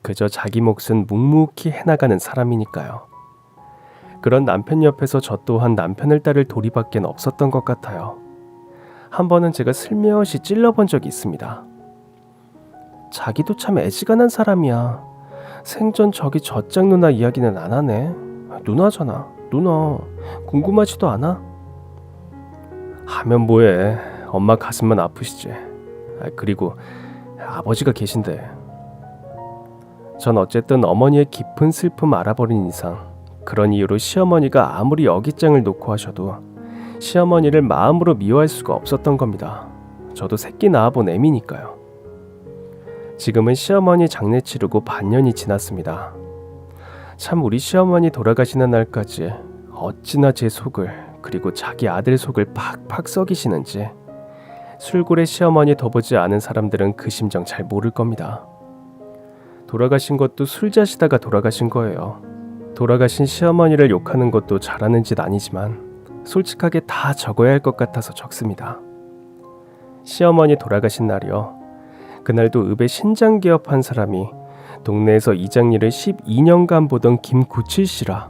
그저 자기 몫은 묵묵히 해나가는 사람이니까요. 그런 남편 옆에서 저 또한 남편을 따를 도리밖엔 없었던 것 같아요. 한 번은 제가 슬며시 찔러본 적이 있습니다. 자기도 참 애지간한 사람이야. 생전 저기 저짝 누나 이야기는 안 하네. 누나잖아. 누나 궁금하지도 않아? 하면 뭐해. 엄마 가슴만 아프시지. 그리고 아버지가 계신데. 전 어쨌든 어머니의 깊은 슬픔 알아버린 이상 그런 이유로 시어머니가 아무리 여깃장을 놓고 하셔도 시어머니를 마음으로 미워할 수가 없었던 겁니다. 저도 새끼 낳아본 애미니까요. 지금은 시어머니 장례 치르고 반년이 지났습니다. 참 우리 시어머니 돌아가시는 날까지 어찌나 제 속을 그리고 자기 아들 속을 팍팍 썩이시는지 술고래 시어머니 둬보지 않은 사람들은 그 심정 잘 모를 겁니다. 돌아가신 것도 술 자시다가 돌아가신 거예요. 돌아가신 시어머니를 욕하는 것도 잘하는 짓 아니지만 솔직하게 다 적어야 할 것 같아서 적습니다. 시어머니 돌아가신 날이요. 그날도 읍에 신장 개업한 사람이 동네에서 이장일을 12년간 보던 김구칠씨라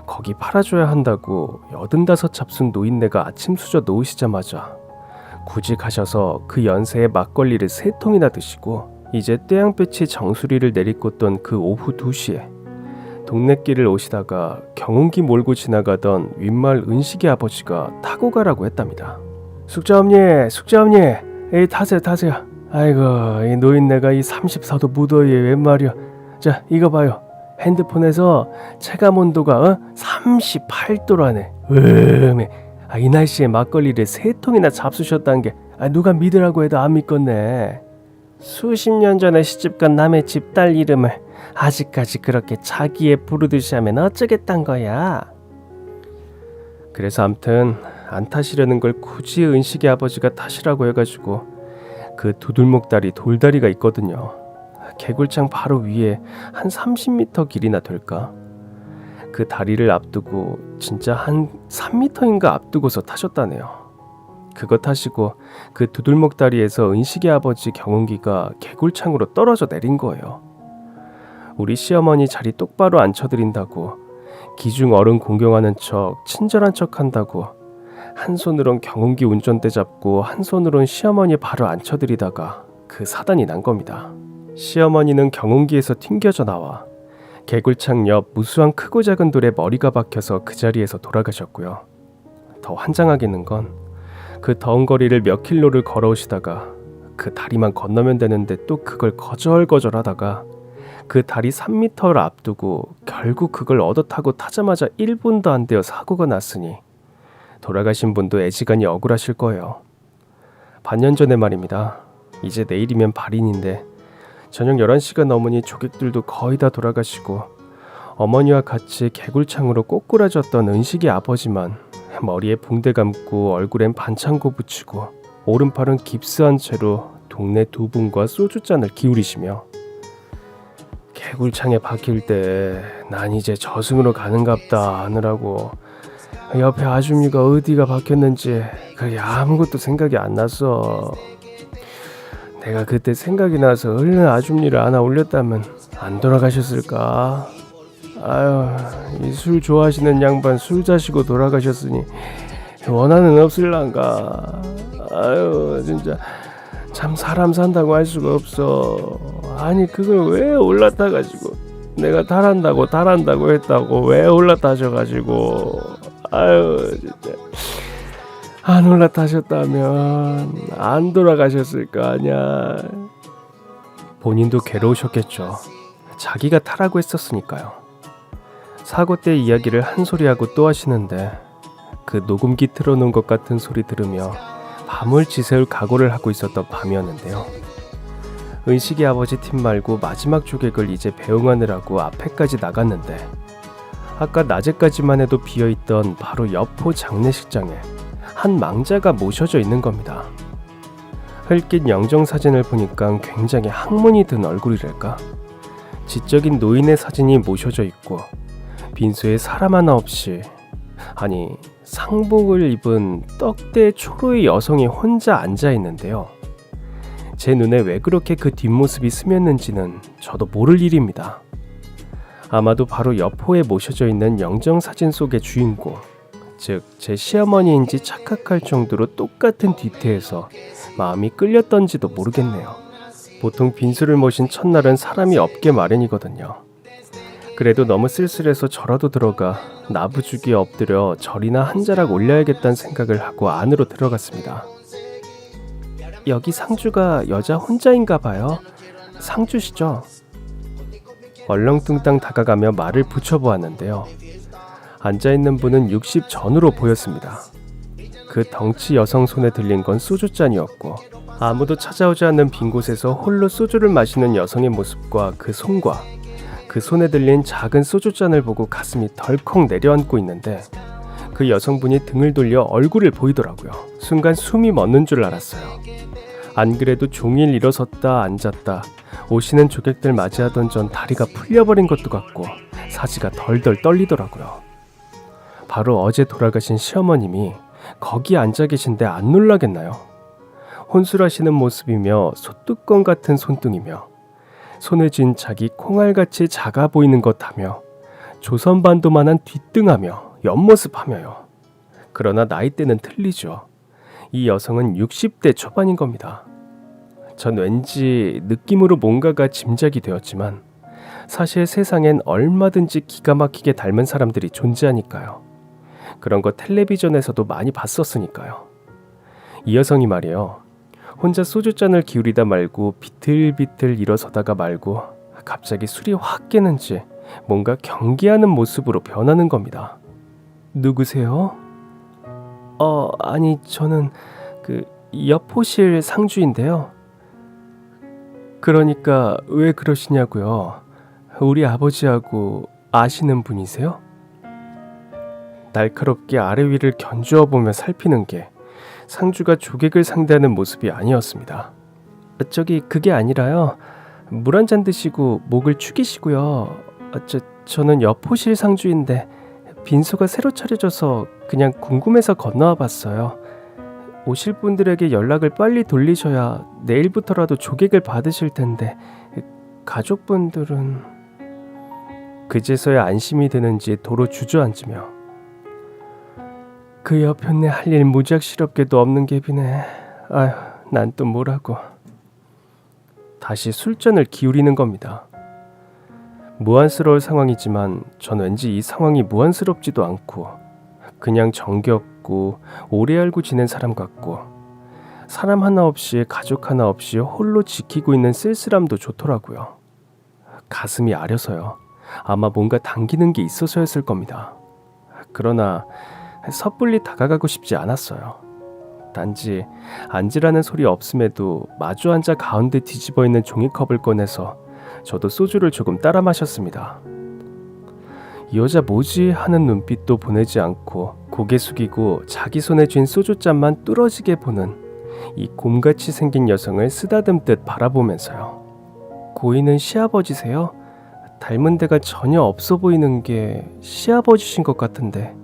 거기 팔아줘야 한다고 85잡순 노인네가 아침 수저 놓으시자마자 굳이 가셔서 그 연세에 막걸리를 3통이나 드시고 이제 떼양볕이 정수리를 내리꽂던 그 오후 2시에 동네길을 오시다가 경운기 몰고 지나가던 윗마을 은식이 아버지가 타고 가라고 했답니다. 숙자엄니, 에이 타세요. 아이고 이 노인네가 이 34도 무더위에 웬 말이야. 자 이거 봐요. 핸드폰에서 체감 온도가 38도라네. 이 날씨에 막걸리를 3통이나 잡수셨다는 게 누가 믿으라고 해도 안 믿겠네. 수십 년 전에 시집간 남의 집 딸 이름을 아직까지 그렇게 자기의 부르듯이 하면 어쩌겠단 거야. 그래서 암튼 안 타시려는 걸 굳이 은식이 아버지가 타시라고 해가지고 그 두들목다리 돌다리가 있거든요. 개굴창 바로 위에 한 30m 길이나 될까? 그 다리를 앞두고 진짜 한 3m인가 앞두고서 타셨다네요. 그거 타시고 그 두들목다리에서 은식이 아버지 경운기가 개굴창으로 떨어져 내린 거예요. 우리 시어머니 자리 똑바로 앉혀드린다고 기중 어른 공경하는 척 친절한 척 한다고 한 손으론 경운기 운전대 잡고 한 손으론 시어머니 발을 앉혀드리다가 그 사단이 난 겁니다. 시어머니는 경운기에서 튕겨져 나와 개굴창 옆 무수한 크고 작은 돌에 머리가 박혀서 그 자리에서 돌아가셨고요. 더 환장하겠는 건 그 더운 거리를 몇 킬로를 걸어오시다가 그 다리만 건너면 되는데 또 그걸 거절거절하다가 그 다리 3m를 앞두고 결국 그걸 얻어 타고 타자마자 1분도 안 되어 사고가 났으니 돌아가신 분도 애지간히 억울하실 거예요. 반년 전에 말입니다. 이제 내일이면 발인인데 저녁 11시가 넘으니 조객들도 거의 다 돌아가시고 어머니와 같이 개굴창으로 꼬꾸라졌던 은식이 아버지만 머리에 붕대 감고 얼굴엔 반창고 붙이고 오른팔은 깁스한 채로 동네 두 분과 소주잔을 기울이시며 개굴창에 박힐 때 난 이제 저승으로 가는갑다 하느라고 옆에 아줌니가 어디가 박혔는지 그게 아무것도 생각이 안 났어. 내가 그때 생각이 나서 얼른 아줌니를 안아 올렸다면 안 돌아가셨을까? 아유, 이 술 좋아하시는 양반 술 자시고 돌아가셨으니 원한은 없을란가. 아유, 진짜 참 사람 산다고 할 수가 없어. 아니 그걸 왜 올라타가지고 내가 달한다고 했다고 왜 올라타셔가지고. 아유 진짜 안 올라타셨다면 안 돌아가셨을 거 아냐. 본인도 괴로우셨겠죠. 자기가 타라고 했었으니까요. 사고 때 이야기를 한 소리 하고 또 하시는데 그 녹음기 틀어놓은 것 같은 소리 들으며 밤을 지새울 각오를 하고 있었던 밤이었는데요. 은식이 아버지 팀 말고 마지막 조객을 이제 배웅하느라고 앞에까지 나갔는데 아까 낮에까지만 해도 비어있던 바로 옆호 장례식장에 한 망자가 모셔져 있는 겁니다. 흙긴 영정사진을 보니까 굉장히 학문이 든 얼굴이랄까. 지적인 노인의 사진이 모셔져 있고 빈소에 사람 하나 없이, 아니 상복을 입은 떡대 초로의 여성이 혼자 앉아 있는데요. 제 눈에 왜 그렇게 그 뒷모습이 스쳤는지는 저도 모를 일입니다. 아마도 바로 옆호에 모셔져 있는 영정사진 속의 주인공, 즉 제 시어머니인지 착각할 정도로 똑같은 뒤태에서 마음이 끌렸던지도 모르겠네요. 보통 빈수를 모신 첫날은 사람이 없게 마련이거든요. 그래도 너무 쓸쓸해서 저라도 들어가 나부죽이에 엎드려 절이나 한 자락 올려야겠다는 생각을 하고 안으로 들어갔습니다. 여기 상주가 여자 혼자인가 봐요. 상주시죠? 얼렁뚱땅 다가가며 말을 붙여보았는데요. 앉아있는 분은 60 전후로 보였습니다. 그 덩치 여성 손에 들린 건 소주잔이었고 아무도 찾아오지 않는 빈 곳에서 홀로 소주를 마시는 여성의 모습과 그 손과 그 손에 들린 작은 소주잔을 보고 가슴이 덜컥 내려앉고 있는데 그 여성분이 등을 돌려 얼굴을 보이더라고요. 순간 숨이 멎는 줄 알았어요. 안 그래도 종일 일어섰다 앉았다 오시는 조객들 맞이하던 전 다리가 풀려버린 것도 같고 사지가 덜덜 떨리더라고요. 바로 어제 돌아가신 시어머님이 거기 앉아 계신데 안 놀라겠나요? 혼술하시는 모습이며 소뚜껑 같은 손등이며 손에 쥔 자기 콩알같이 작아 보이는 것하며 조선반도만한 뒷등하며 옆모습하며요. 그러나 나이대는 틀리죠. 이 여성은 60대 초반인 겁니다. 전 왠지 느낌으로 뭔가가 짐작이 되었지만 사실 세상엔 얼마든지 기가 막히게 닮은 사람들이 존재하니까요. 그런 거 텔레비전에서도 많이 봤었으니까요. 이 여성이 말이에요. 혼자 소주잔을 기울이다 말고 비틀비틀 일어서다가 말고 갑자기 술이 확 깨는지 뭔가 경계하는 모습으로 변하는 겁니다. 누구세요? 아니 저는 그 옆호실 상주인데요. 그러니까 왜 그러시냐고요? 우리 아버지하고 아시는 분이세요? 날카롭게 아래 위를 견주어 보며 살피는 게 상주가 조객을 상대하는 모습이 아니었습니다. 저기 그게 아니라요. 물 한 잔 드시고 목을 축이시고요. 저는 옆호실 상주인데 빈소가 새로 차려져서 그냥 궁금해서 건너와 봤어요. 오실 분들에게 연락을 빨리 돌리셔야 내일부터라도 조객을 받으실 텐데 가족분들은... 그제서야 안심이 드는지 도로 주저앉으며 그 여편네 할 일 무작시럽게도 없는 갭이네. 아휴, 난 또 뭐라고. 다시 술잔을 기울이는 겁니다. 무안스러울 상황이지만 전 왠지 이 상황이 무안스럽지도 않고 그냥 정겹고 오래 알고 지낸 사람 같고 사람 하나 없이 가족 하나 없이 홀로 지키고 있는 쓸쓸함도 좋더라고요. 가슴이 아려서요. 아마 뭔가 당기는 게 있어서였을 겁니다. 그러나 섣불리 다가가고 싶지 않았어요. 단지 앉으라는 소리 없음에도 마주 앉아 가운데 뒤집어 있는 종이컵을 꺼내서 저도 소주를 조금 따라 마셨습니다. 이 여자 뭐지 하는 눈빛도 보내지 않고 고개 숙이고 자기 손에 쥔 소주잔만 뚫어지게 보는 이 곰같이 생긴 여성을 쓰다듬듯 바라보면서요. 고인은 시아버지세요? 닮은 데가 전혀 없어 보이는 게 시아버지신 것 같은데.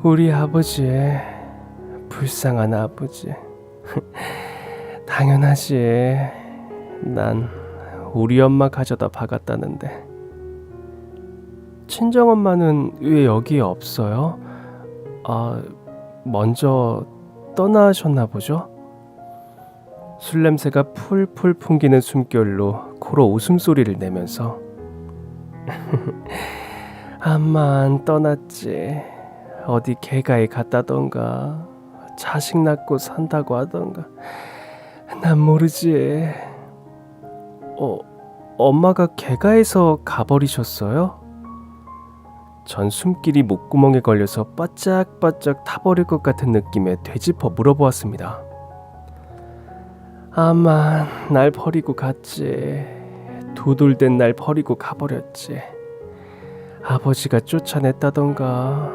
우리 아버지의 불쌍한 아버지. 당연하지. 난 우리 엄마 가져다 박았다는데. 친정엄마는 왜 여기에 없어요? 먼저 떠나셨나 보죠? 술 냄새가 풀풀 풍기는 숨결로 코로 웃음소리를 내면서 암만 떠났지. 어디 개가에 갔다던가 자식 낳고 산다고 하던가 난 모르지. 엄마가 개가에서 가버리셨어요? 전 숨길이 목구멍에 걸려서 바짝바짝 타버릴 것 같은 느낌에 되짚어 물어보았습니다. 아만 날 버리고 갔지. 두돌된 날 버리고 가버렸지. 아버지가 쫓아냈다던가.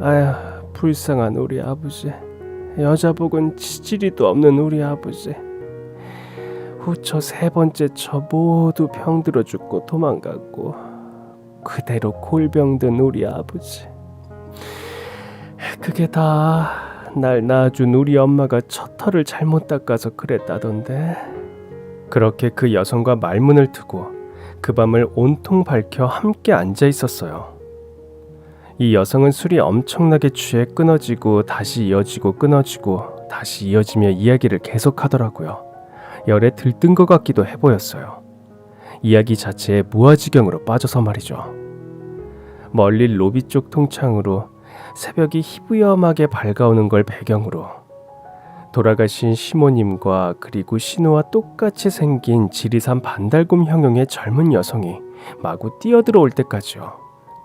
아휴, 불쌍한 우리 아버지. 여자복은 치질이도 없는 우리 아버지. 후처 세 번째 처 모두 병들어 죽고 도망갔고 그대로 골병든 우리 아버지. 그게 다 날 낳아준 우리 엄마가 첫 털을 잘못 닦아서 그랬다던데. 그렇게 그 여성과 말문을 트고 그 밤을 온통 밝혀 함께 앉아 있었어요. 이 여성은 술이 엄청나게 취해 끊어지고 다시 이어지고 끊어지고 다시 이어지며 이야기를 계속하더라고요. 열에 들뜬 것 같기도 해보였어요. 이야기 자체에 무아지경으로 빠져서 말이죠. 멀리 로비 쪽 통창으로 새벽이 희부염하게 밝아오는 걸 배경으로 돌아가신 시모님과 그리고 신우와 똑같이 생긴 지리산 반달곰 형용의 젊은 여성이 마구 뛰어들어올 때까지요.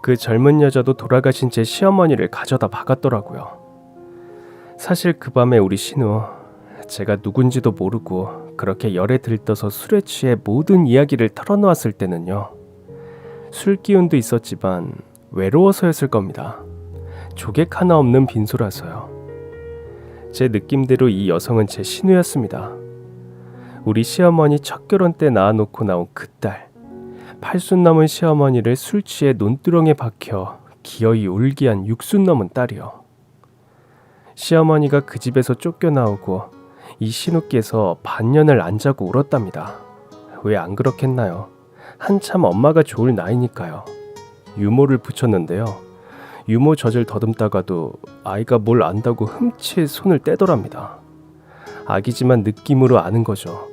그 젊은 여자도 돌아가신 제 시어머니를 가져다 박았더라고요. 사실 그 밤에 우리 신우, 제가 누군지도 모르고 그렇게 열에 들떠서 술에 취해 모든 이야기를 털어놓았을 때는요. 술 기운도 있었지만 외로워서였을 겁니다. 조객 하나 없는 빈소라서요. 제 느낌대로 이 여성은 제 신우였습니다. 우리 시어머니 첫 결혼 때 낳아놓고 나온 그 딸, 팔순 넘은 시어머니를 술 취해 논두렁에 박혀 기어이 울게 한 육순 넘은 딸이요. 시어머니가 그 집에서 쫓겨나오고 이 신우께서 반년을 안 자고 울었답니다. 왜 안 그렇겠나요? 한참 엄마가 좋을 나이니까요. 유모를 붙였는데요. 유모 젖을 더듬다가도 아이가 뭘 안다고 흠칫 손을 떼더랍니다. 아기지만 느낌으로 아는 거죠.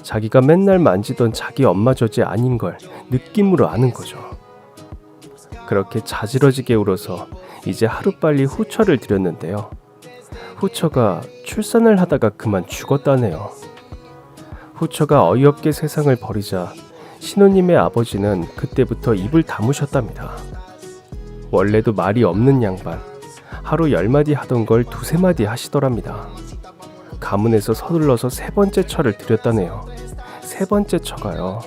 자기가 맨날 만지던 자기 엄마 젖이 아닌 걸 느낌으로 아는 거죠. 그렇게 자지러지게 울어서 이제 하루빨리 후처를 드렸는데요. 후처가 출산을 하다가 그만 죽었다네요. 후처가 어이없게 세상을 버리자 신우님의 아버지는 그때부터 입을 다무셨답니다. 원래도 말이 없는 양반, 하루 10마디 하던 걸 2~3마디 하시더랍니다. 가문에서 서둘러서 3번째 처를 드렸다네요. 3번째 처가요.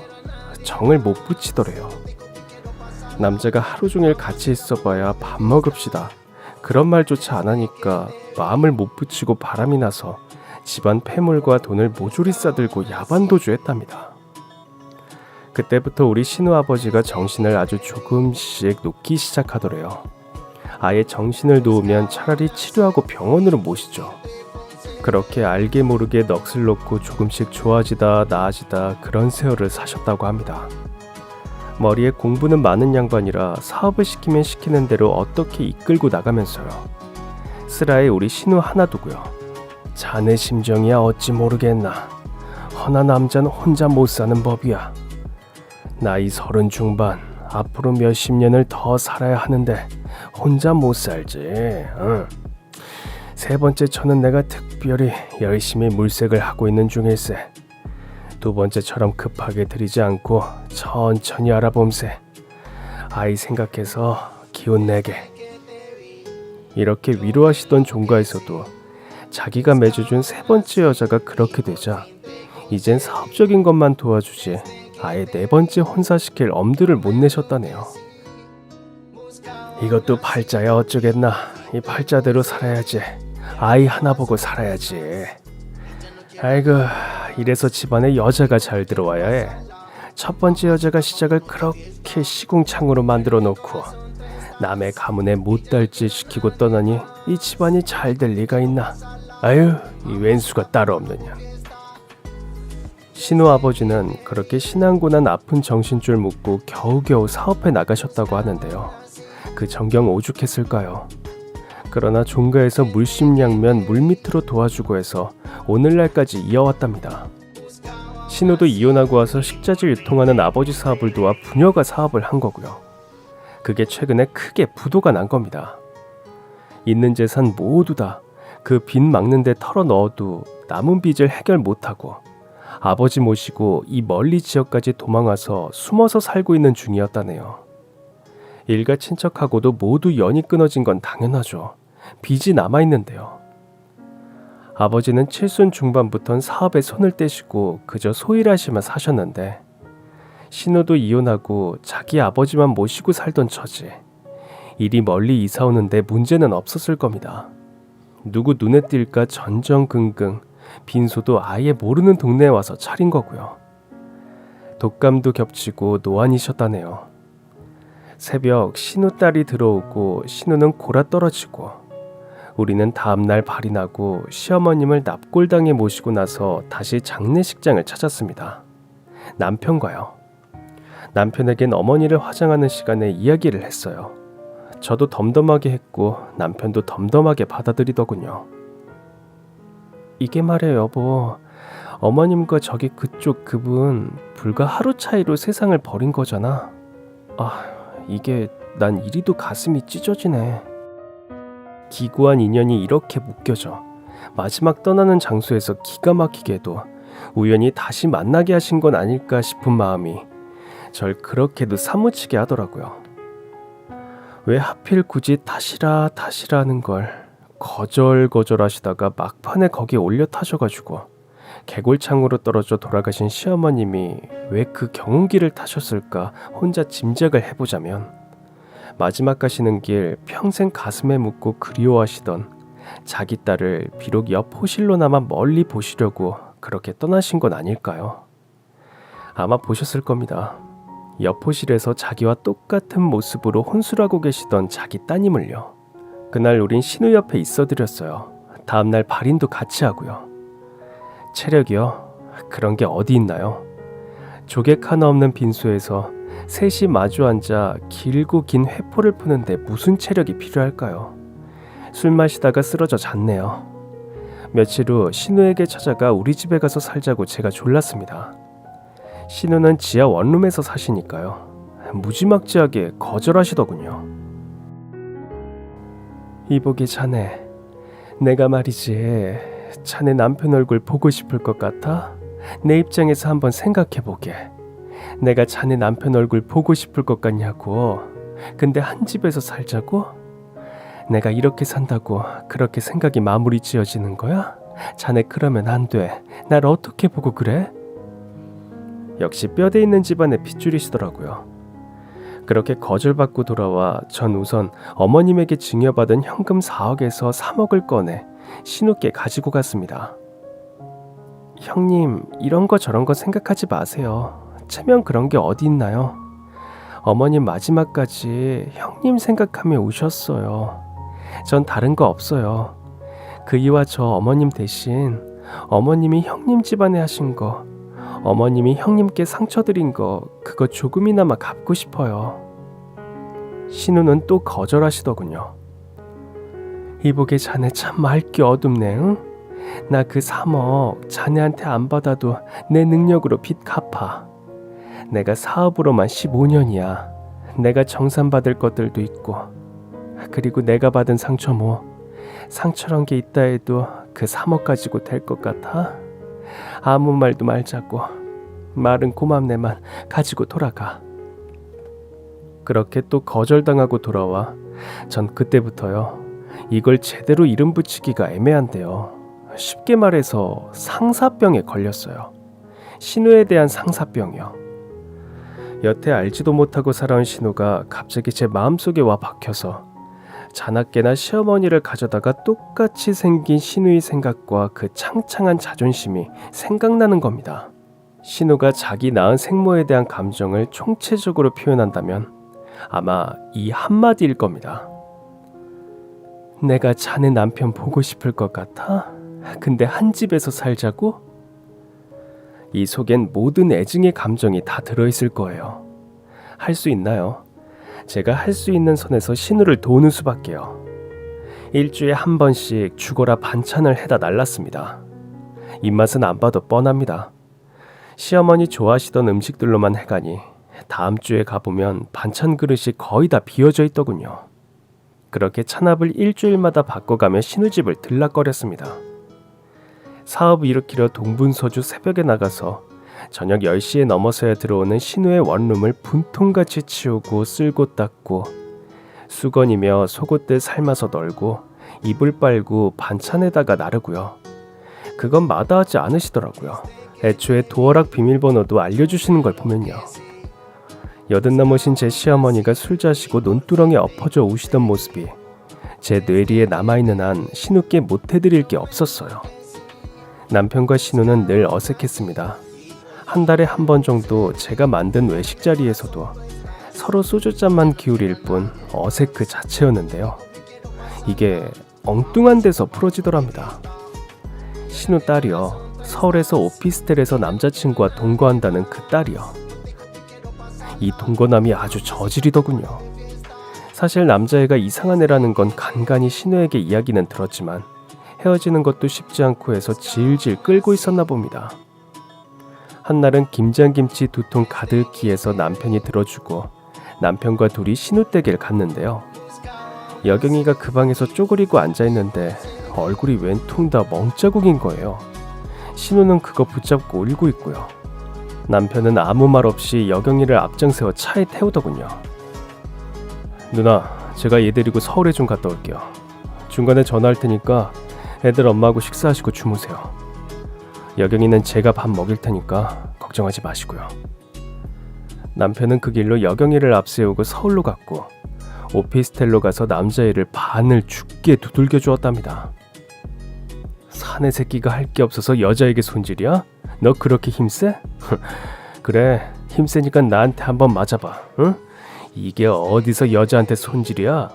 정을 못 붙이더래요. 남자가 하루 종일 같이 있어봐야 밥 먹읍시다. 그런 말조차 안 하니까 마음을 못 붙이고 바람이 나서 집안 폐물과 돈을 모조리 싸들고 야반도주했답니다. 그때부터 우리 신우 아버지가 정신을 아주 조금씩 놓기 시작하더래요. 아예 정신을 놓으면 차라리 치료하고 병원으로 모시죠. 그렇게 알게 모르게 넋을 놓고 조금씩 좋아지다 나아지다 그런 세월을 사셨다고 합니다. 머리에 공부는 많은 양반이라 사업을 시키면 시키는 대로 어떻게 이끌고 나가면서요. 쓰라에 우리 신우 하나 두고요. 자네 심정이야 어찌 모르겠나. 허나 남자는 혼자 못 사는 법이야. 나이 30 중반, 앞으로 몇십 년을 더 살아야 하는데 혼자 못 살지. 응. 3번째 처는 내가 특별히 열심히 물색을 하고 있는 중일세. 2번째처럼 급하게 들이지 않고 천천히 알아봄세. 아이 생각해서 기운 내게. 이렇게 위로하시던 종가에서도 자기가 맺어준 3번째 여자가 그렇게 되자 이젠 사업적인 것만 도와주지 아예 4번째 혼사시킬 엄두를 못 내셨다네요. 이것도 팔자야 어쩌겠나. 이 팔자대로 살아야지. 아이 하나 보고 살아야지. 아이고, 이래서 집안에 여자가 잘 들어와야 해. 첫 번째 여자가 시작을 그렇게 시궁창으로 만들어 놓고 남의 가문에 못달짓 시키고 떠나니 이 집안이 잘 될 리가 있나. 아유, 이 왼수가 따로 없느냐. 신우 아버지는 그렇게 신앙고난 아픈 정신줄 묶고 겨우겨우 사업해 나가셨다고 하는데요. 그 정경 오죽했을까요? 그러나 종가에서 물심양면 물밑으로 도와주고 해서 오늘날까지 이어왔답니다. 신우도 이혼하고 와서 식자재 유통하는 아버지 사업을 도와 부녀가 사업을 한 거고요. 그게 최근에 크게 부도가 난 겁니다. 있는 재산 모두 다 그 빚 막는 데 털어 넣어도 남은 빚을 해결 못하고 아버지 모시고 이 멀리 지역까지 도망와서 숨어서 살고 있는 중이었다네요. 일가 친척하고도 모두 연이 끊어진 건 당연하죠. 빚이 남아있는데요. 아버지는 7순 중반부터는 사업에 손을 떼시고 그저 소일하시며 사셨는데 신우도 이혼하고 자기 아버지만 모시고 살던 처지. 이리 멀리 이사 오는데 문제는 없었을 겁니다. 누구 눈에 띌까 전전긍긍 빈소도 아예 모르는 동네에 와서 차린 거고요. 독감도 겹치고 노안이셨다네요. 새벽 신우 딸이 들어오고 신우는 골아 떨어지고 우리는 다음날 발이 나고 시어머님을 납골당에 모시고 나서 다시 장례식장을 찾았습니다. 남편과요. 남편에겐 어머니를 화장하는 시간에 이야기를 했어요. 저도 덤덤하게 했고 남편도 덤덤하게 받아들이더군요. 이게 말이에요, 여보. 어머님과 저기 그쪽 그분 불과 하루 차이로 세상을 버린 거잖아. 이게 난 이리도 가슴이 찢어지네. 기구한 인연이 이렇게 묶여져 마지막 떠나는 장소에서 기가 막히게도 우연히 다시 만나게 하신 건 아닐까 싶은 마음이 절 그렇게도 사무치게 하더라고요. 왜 하필 굳이 탓이라는 걸 거절하시다가 막판에 거기에 올려 타셔가지고 개골창으로 떨어져 돌아가신 시어머님이 왜 그 경운기를 타셨을까 혼자 짐작을 해보자면 마지막 가시는 길 평생 가슴에 묻고 그리워하시던 자기 딸을 비록 옆 호실로나마 멀리 보시려고 그렇게 떠나신 건 아닐까요? 아마 보셨을 겁니다. 옆 호실에서 자기와 똑같은 모습으로 혼술하고 계시던 자기 따님을요. 그날 우린 신우 옆에 있어드렸어요. 다음날 발인도 같이 하고요. 체력이요? 그런 게 어디 있나요? 조객 하나 없는 빈소에서 셋이 마주 앉아 길고 긴 회포를 푸는데 무슨 체력이 필요할까요? 술 마시다가 쓰러져 잤네요. 며칠 후 신우에게 찾아가 우리 집에 가서 살자고 제가 졸랐습니다. 신우는 지하 원룸에서 사시니까요. 무지막지하게 거절하시더군요. 이보게 자네, 내가 말이지 자네 남편 얼굴 보고 싶을 것 같아? 내 입장에서 한번 생각해보게. 내가 자네 남편 얼굴 보고 싶을 것 같냐고. 근데 한 집에서 살자고? 내가 이렇게 산다고 그렇게 생각이 마무리 지어지는 거야? 자네 그러면 안 돼. 날 어떻게 보고 그래? 역시 뼈대 있는 집안의 핏줄이시더라고요. 그렇게 거절받고 돌아와 전 우선 어머님에게 증여받은 현금 4억에서 3억을 꺼내 신우께 가지고 갔습니다. 형님, 이런 거 저런 거 생각하지 마세요. 체면 그런 게 어디 있나요? 어머님 마지막까지 형님 생각하며 우셨어요. 전 다른 거 없어요. 그이와 저 어머님 대신 어머님이 형님 집안에 하신 거, 어머님이 형님께 상처 드린 거 그거 조금이나마 갚고 싶어요. 신우는 또 거절하시더군요. 이보게 자네 참 맑기 어둡네. 응? 나 그 3억 자네한테 안 받아도 내 능력으로 빚 갚아. 내가 사업으로만 15년이야. 내가 정산받을 것들도 있고, 그리고 내가 받은 상처 상처란 게 있다 해도 그 3억 가지고 될 것 같아? 아무 말도 말자고. 말은 고맙네만 가지고 돌아가. 그렇게 또 거절당하고 돌아와 전 그때부터요, 이걸 제대로 이름 붙이기가 애매한데요, 쉽게 말해서 상사병에 걸렸어요. 신우에 대한 상사병이요. 여태 알지도 못하고 살아온 신우가 갑자기 제 마음속에 와 박혀서 자나깨나 시어머니를 가져다가 똑같이 생긴 신우의 생각과 그 창창한 자존심이 생각나는 겁니다. 신우가 자기 낳은 생모에 대한 감정을 총체적으로 표현한다면 아마 이 한마디일 겁니다. 내가 자네 남편 보고 싶을 것 같아? 근데 한 집에서 살자고? 이 속엔 모든 애증의 감정이 다 들어있을 거예요. 할 수 있나요? 제가 할 수 있는 선에서 신우를 도우는 수밖에요. 일주일에 한 번씩 죽어라 반찬을 해다 날랐습니다. 입맛은 안 봐도 뻔합니다. 시어머니 좋아하시던 음식들로만 해가니 다음 주에 가보면 반찬 그릇이 거의 다 비어져 있더군요. 그렇게 찬압을 일주일마다 바꿔가며 신우집을 들락거렸습니다. 사업 일으키려 동분서주 새벽에 나가서 저녁 10시에 넘어서야 들어오는 신우의 원룸을 분통같이 치우고 쓸고 닦고 수건이며 속옷들 삶아서 널고 이불 빨고 반찬에다가 나르고요. 그건 마다하지 않으시더라고요. 애초에 도어락 비밀번호도 알려주시는 걸 보면요. 여든 넘으신 제 시어머니가 술 자시고 논두렁에 엎어져 우시던 모습이 제 뇌리에 남아있는 한 신우께 못해드릴 게 없었어요. 남편과 신우는 늘 어색했습니다. 한 달에 한 번 정도 제가 만든 외식 자리에서도 서로 소주잔만 기울일 뿐 어색 그 자체였는데요. 이게 엉뚱한 데서 풀어지더랍니다. 신우 딸이요. 서울에서 오피스텔에서 남자친구와 동거한다는 그 딸이요. 이 동거남이 아주 저질이더군요. 사실 남자애가 이상한 애라는 건 간간히 신우에게 이야기는 들었지만 헤어지는 것도 쉽지 않고 해서 질질 끌고 있었나 봅니다. 한날은 김장김치 2통 가득히 해서 남편이 들어주고 남편과 둘이 신우 댁을 갔는데요. 여경이가 그 방에서 쪼그리고 앉아있는데 얼굴이 웬통 다 멍자국인 거예요. 신우는 그거 붙잡고 울고 있고요. 남편은 아무 말 없이 여경이를 앞장세워 차에 태우더군요. 누나, 제가 얘 데리고 서울에 좀 갔다 올게요. 중간에 전화할 테니까 애들 엄마하고 식사하시고 주무세요. 여경이는 제가 밥 먹일 테니까 걱정하지 마시고요. 남편은 그 길로 여경이를 앞세우고 서울로 갔고 오피스텔로 가서 남자애를 반을 죽게 두들겨 주었답니다. 사내 새끼가 할 게 없어서 여자에게 손질이야? 너 그렇게 힘세? 그래, 힘세니까 나한테 한번 맞아봐. 응? 이게 어디서 여자한테 손질이야?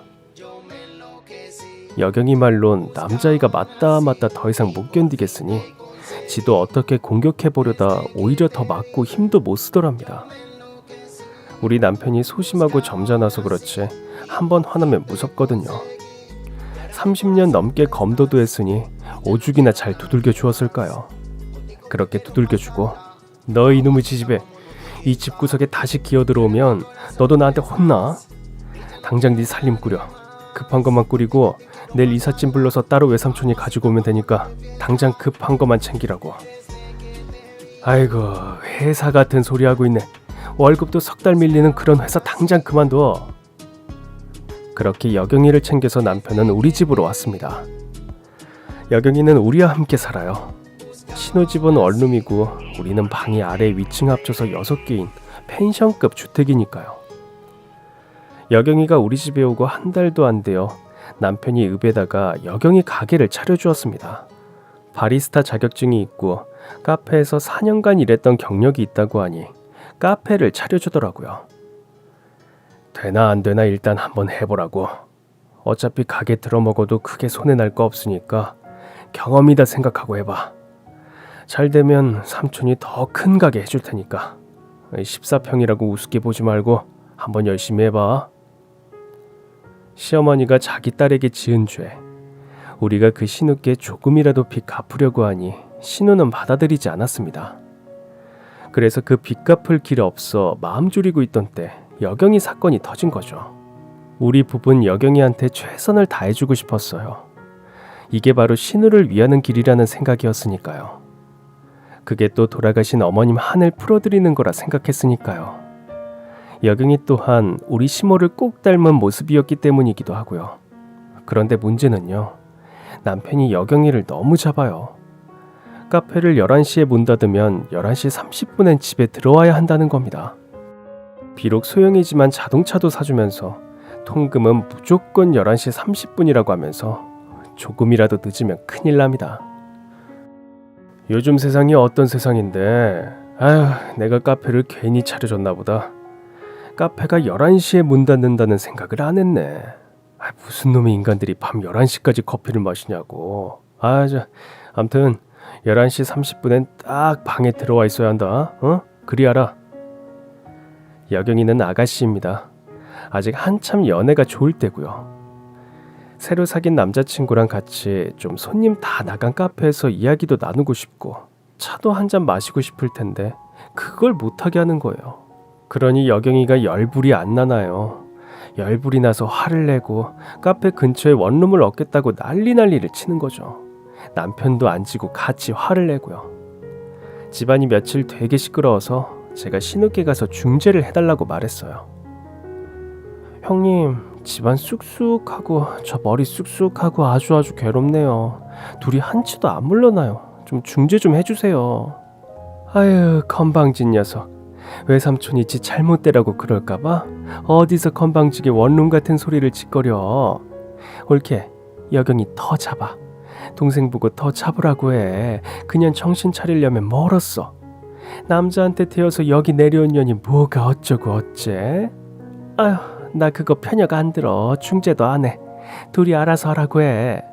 여경이 말론 남자애가 맞다 더 이상 못 견디겠으니 지도 어떻게 공격해보려다 오히려 더 맞고 힘도 못 쓰더랍니다. 우리 남편이 소심하고 점잖아서 그렇지 한번 화나면 무섭거든요. 30년 넘게 검도도 했으니 오죽이나 잘 두들겨 주었을까요? 그렇게 두들겨 주고 너 이놈의 지집애 이 집구석에 다시 기어들어오면 너도 나한테 혼나? 당장 네 살림 꾸려. 급한 것만 꾸리고 내일 이삿짐 불러서 따로 외삼촌이 가지고 오면 되니까 당장 급한 것만 챙기라고. 아이고, 회사 같은 소리 하고 있네. 월급도 석 달 밀리는 그런 회사 당장 그만둬. 그렇게 여경이를 챙겨서 남편은 우리 집으로 왔습니다. 여경이는 우리와 함께 살아요. 신혼집은 원룸이고 우리는 방이 아래 위층 합쳐서 6개인 펜션급 주택이니까요. 여경이가 우리 집에 오고 한 달도 안 되어 남편이 읍에다가 여경이 가게를 차려주었습니다. 바리스타 자격증이 있고 카페에서 4년간 일했던 경력이 있다고 하니 카페를 차려주더라고요. 되나 안 되나 일단 한번 해보라고. 어차피 가게 들어먹어도 크게 손해날 거 없으니까 경험이다 생각하고 해봐. 잘 되면 삼촌이 더 큰 가게 해줄 테니까 14평이라고 우습게 보지 말고 한번 열심히 해봐. 시어머니가 자기 딸에게 지은 죄, 우리가 그 신우께 조금이라도 빚 갚으려고 하니 신우는 받아들이지 않았습니다. 그래서 그 빚 갚을 길 없어 마음 졸이고 있던 때 여경이 사건이 터진 거죠. 우리 부부는 여경이한테 최선을 다해주고 싶었어요. 이게 바로 신우를 위하는 길이라는 생각이었으니까요. 그게 또 돌아가신 어머님 한을 풀어드리는 거라 생각했으니까요. 여경이 또한 우리 시모를 꼭 닮은 모습이었기 때문이기도 하고요. 그런데 문제는요, 남편이 여경이를 너무 잡아요. 카페를 11시에 문 닫으면 11시 30분엔 집에 들어와야 한다는 겁니다. 비록 소형이지만 자동차도 사주면서 통금은 무조건 11시 30분이라고 하면서 조금이라도 늦으면 큰일 납니다. 요즘 세상이 어떤 세상인데, 아휴, 내가 카페를 괜히 차려줬나 보다. 카페가 11시에 문 닫는다는 생각을 안 했네. 무슨 놈의 인간들이 밤 11시까지 커피를 마시냐고. 암튼 11시 30분엔 딱 방에 들어와 있어야 한다. 그리 알아. 여경이는 아가씨입니다. 아직 한참 연애가 좋을 때고요. 새로 사귄 남자친구랑 같이 좀 손님 다 나간 카페에서 이야기도 나누고 싶고 차도 한잔 마시고 싶을 텐데 그걸 못하게 하는 거예요. 그러니 여경이가 열불이 안 나나요. 열불이 나서 화를 내고 카페 근처에 원룸을 얻겠다고 난리를 치는 거죠. 남편도 안 지고 같이 화를 내고요. 집안이 며칠 되게 시끄러워서 제가 신우께 가서 중재를 해달라고 말했어요. 형님, 집안 쑥쑥하고 저 머리 쑥쑥하고 아주 괴롭네요. 둘이 한치도 안 물러나요. 좀 중재 좀 해주세요. 아유, 건방진 녀석. 외삼촌이 지 잘못되라고 그럴까봐 어디서 건방지게 원룸 같은 소리를 짓거려. 옳게 여경이 더 잡아. 동생 보고 더 잡으라고 해. 그냥 정신 차리려면 멀었어. 남자한테 태워서 여기 내려온 년이 뭐가 어쩌고 어째. 아휴, 나 그거 편협 안 들어. 중재도 안 해. 둘이 알아서 하라고 해.